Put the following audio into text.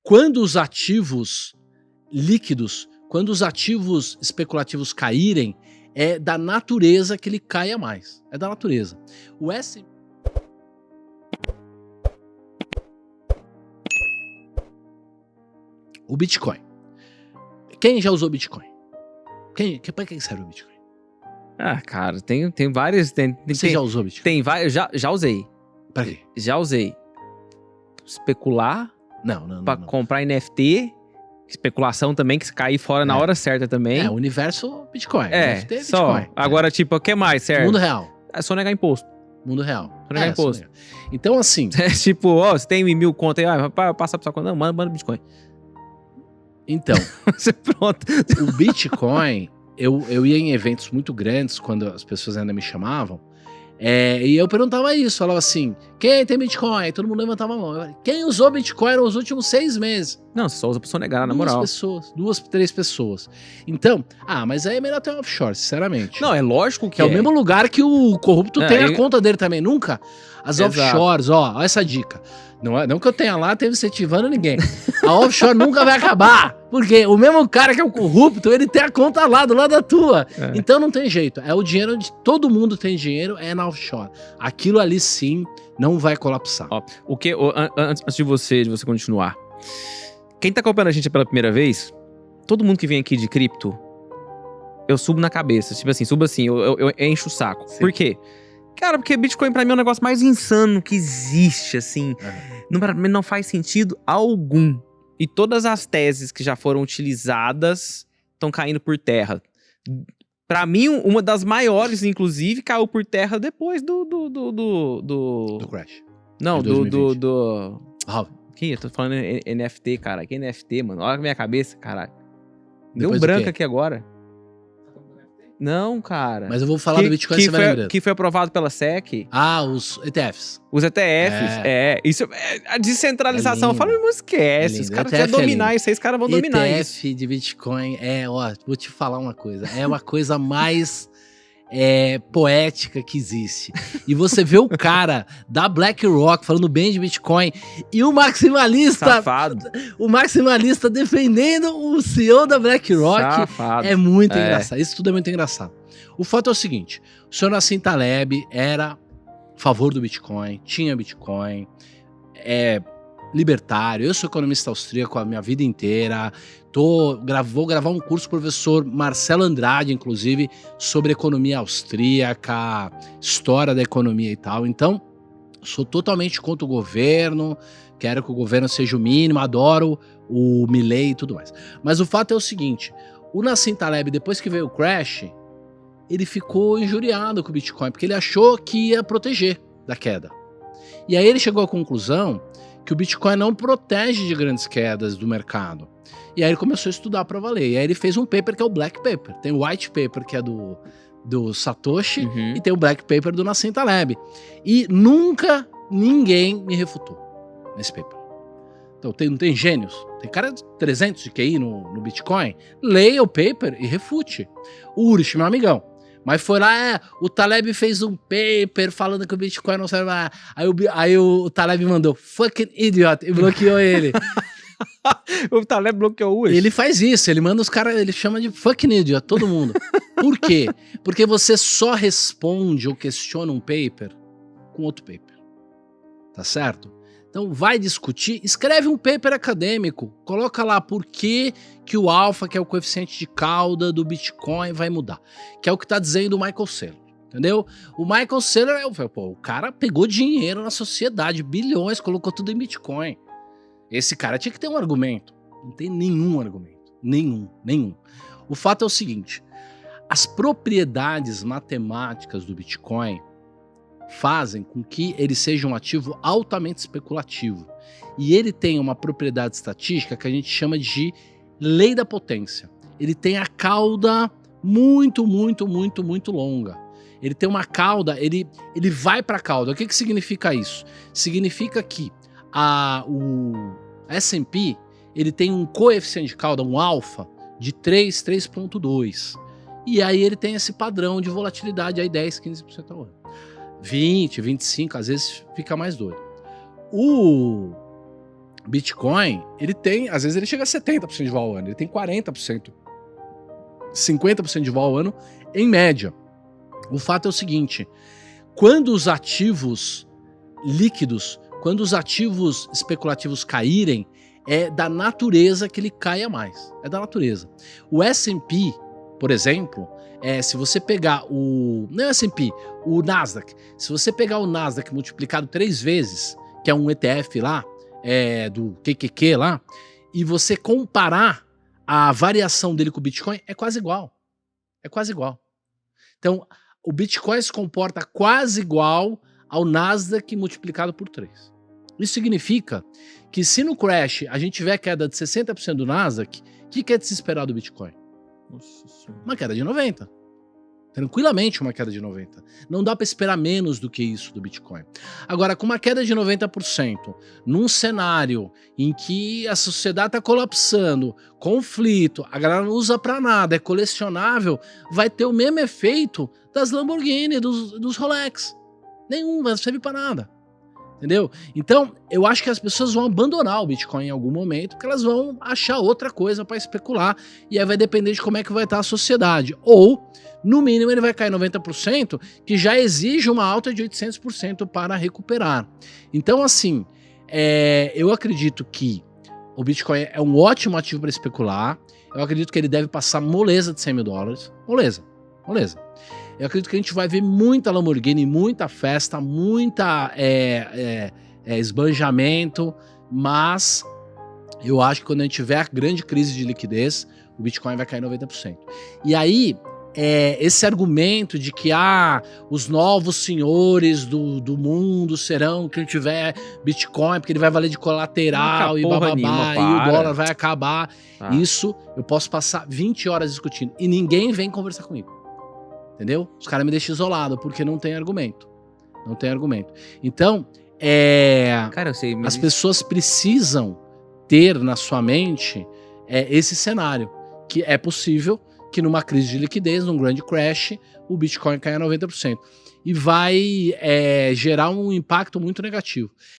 quando os ativos líquidos, quando os ativos especulativos caírem, é da natureza que ele caia mais. É da natureza. O S... O Bitcoin. Quem já usou Bitcoin? Para que serve o Bitcoin? Ah, cara, tem vários... Você já usou Bitcoin? Tem vários, já usei. Pra quê? Já usei. Especular. Não. Pra comprar NFT. Especulação também, que se cair fora na hora certa também. É, o universo Bitcoin. NFT, Bitcoin. só. Agora, tipo, o que mais serve? Mundo real. É só negar imposto. Mundo real. Só negar imposto. Então, assim... É tipo, ó, você tem 1.000 conto aí, passa pra sua conta. Não, manda Bitcoin. Então... Você pronto. O Bitcoin... Eu ia em eventos muito grandes, quando as pessoas ainda me chamavam, e eu perguntava isso, falava assim, quem tem Bitcoin? Aí todo mundo levantava a mão. Eu falei, quem usou Bitcoin nos últimos 6 meses? Não, você só usa pra sonegar, na moral. 2, 3 pessoas. Então, mas aí é melhor ter um offshore, sinceramente. Não, é lógico que é o mesmo lugar que o corrupto tem a conta dele também, nunca. As offshores, ó essa dica. Não que eu tenha lá, teve incentivando ninguém. A offshore nunca vai acabar. Porque o mesmo cara que é o corrupto, ele tem a conta lá, do lado da tua. Então não tem jeito. É o dinheiro onde todo mundo tem dinheiro, é na offshore. Aquilo ali sim não vai colapsar. Ó, antes de você continuar. Quem tá acompanhando a gente pela primeira vez, todo mundo que vem aqui de cripto, eu subo na cabeça. Tipo assim, eu encho o saco. Sim. Por quê? Cara, porque Bitcoin pra mim é o negócio mais insano que existe, assim. Não faz sentido algum. E todas as teses que já foram utilizadas estão caindo por terra. Pra mim, uma das maiores, inclusive, caiu por terra depois do crash. Não, Que? Eu tô falando NFT, cara. Que NFT, mano? Olha a minha cabeça, caralho. Deu um branco aqui agora. Não, cara. Mas eu vou falar do Bitcoin, você vai lembrando. Que foi aprovado pela SEC. Os ETFs. Os ETFs, Isso, a descentralização. Eu falo, não esquece. Os caras querem dominar isso aí, os caras vão dominar isso. ETF de Bitcoin vou te falar uma coisa. É uma coisa mais poética que existe. E você vê o cara da BlackRock falando bem de Bitcoin e o maximalista... Safado. O maximalista defendendo o CEO da BlackRock. Safado. É muito engraçado. Isso tudo é muito engraçado. O fato é o seguinte. O senhor Nassim Taleb era a favor do Bitcoin, tinha Bitcoin, libertário. Eu sou economista austríaco a minha vida inteira. Vou gravar um curso com o professor Marcelo Andrade, inclusive, sobre economia austríaca, história da economia e tal. Então, sou totalmente contra o governo, quero que o governo seja o mínimo, adoro o Milei e tudo mais. Mas o fato é o seguinte, o Nassim Taleb, depois que veio o crash, ele ficou injuriado com o Bitcoin, porque ele achou que ia proteger da queda. E aí ele chegou à conclusão que o Bitcoin não protege de grandes quedas do mercado. E aí ele começou a estudar para valer. E aí ele fez um paper que é o Black Paper. Tem o White Paper, que é do Satoshi, e tem o Black Paper do Nassim Taleb. E nunca ninguém me refutou nesse paper. Então não tem gênios. Tem cara de 300 de QI no Bitcoin. Leia o paper e refute. O Urich, meu amigão. Mas foi lá, o Taleb fez um paper falando que o Bitcoin não serve lá. Aí o Taleb mandou, fucking idiot, e bloqueou ele. O Taleb bloqueou o Urich. Ele faz isso, ele manda os caras, ele chama de fucking idiot, todo mundo. Por quê? Porque você só responde ou questiona um paper com outro paper. Tá certo? Então vai discutir, escreve um paper acadêmico, coloca lá por que o alfa, que é o coeficiente de cauda do Bitcoin, vai mudar. Que é o que tá dizendo o Michael Saylor, entendeu? O Michael Saylor o cara pegou dinheiro na sociedade, bilhões, colocou tudo em Bitcoin. Esse cara tinha que ter um argumento. Não tem nenhum argumento. Nenhum. O fato é o seguinte, as propriedades matemáticas do Bitcoin fazem com que ele seja um ativo altamente especulativo. E ele tem uma propriedade estatística que a gente chama de lei da potência. Ele tem a cauda muito longa. Ele tem uma cauda, ele vai para a cauda. O que significa isso? Significa que o S&P ele tem um coeficiente de cauda, um alfa, de 3,2. E aí ele tem esse padrão de volatilidade aí 10, 15% ao ano. 20, 25, às vezes fica mais doido. Bitcoin, ele tem, às vezes ele chega a 70% de vol ao ano, ele tem 40%, 50% de vol ao ano em média. O fato é o seguinte, quando os ativos líquidos, quando os ativos especulativos caírem, é da natureza que ele caia mais, é da natureza. O S&P, por exemplo, se você pegar não é o S&P, o Nasdaq, se você pegar o Nasdaq multiplicado 3 vezes, que é um ETF lá, do QQQ lá, e você comparar a variação dele com o Bitcoin, é quase igual. É quase igual. Então, o Bitcoin se comporta quase igual ao Nasdaq multiplicado por 3. Isso significa que se no crash a gente tiver queda de 60% do Nasdaq, o que é de se esperar do Bitcoin? Nossa senhora. Uma queda de 90%. Tranquilamente uma queda de 90%. Não dá para esperar menos do que isso do Bitcoin. Agora, com uma queda de 90%, num cenário em que a sociedade está colapsando, conflito, a galera não usa para nada, é colecionável, vai ter o mesmo efeito das Lamborghini, dos Rolex. Nenhum, vai servir para nada. Entendeu? Então, eu acho que as pessoas vão abandonar o Bitcoin em algum momento, porque elas vão achar outra coisa para especular, e aí vai depender de como é que vai estar a sociedade. Ou, no mínimo, ele vai cair 90%, que já exige uma alta de 800% para recuperar. Então, assim, eu acredito que o Bitcoin é um ótimo ativo para especular, eu acredito que ele deve passar moleza de $100 mil. Moleza. Eu acredito que a gente vai ver muita Lamborghini, muita festa, muita esbanjamento, mas eu acho que quando a gente tiver a grande crise de liquidez, o Bitcoin vai cair 90%. E aí, esse argumento de que os novos senhores do mundo serão quem tiver Bitcoin, porque ele vai valer de colateral e bababá, e o dólar vai acabar, isso eu posso passar 20 horas discutindo e ninguém vem conversar comigo. Entendeu? Os caras me deixam isolado, porque não tem argumento. Não tem argumento. Então, Cara, eu sei, as pessoas precisam ter na sua mente esse cenário, que é possível que numa crise de liquidez, num grande crash, o Bitcoin caia 90%. E vai gerar um impacto muito negativo.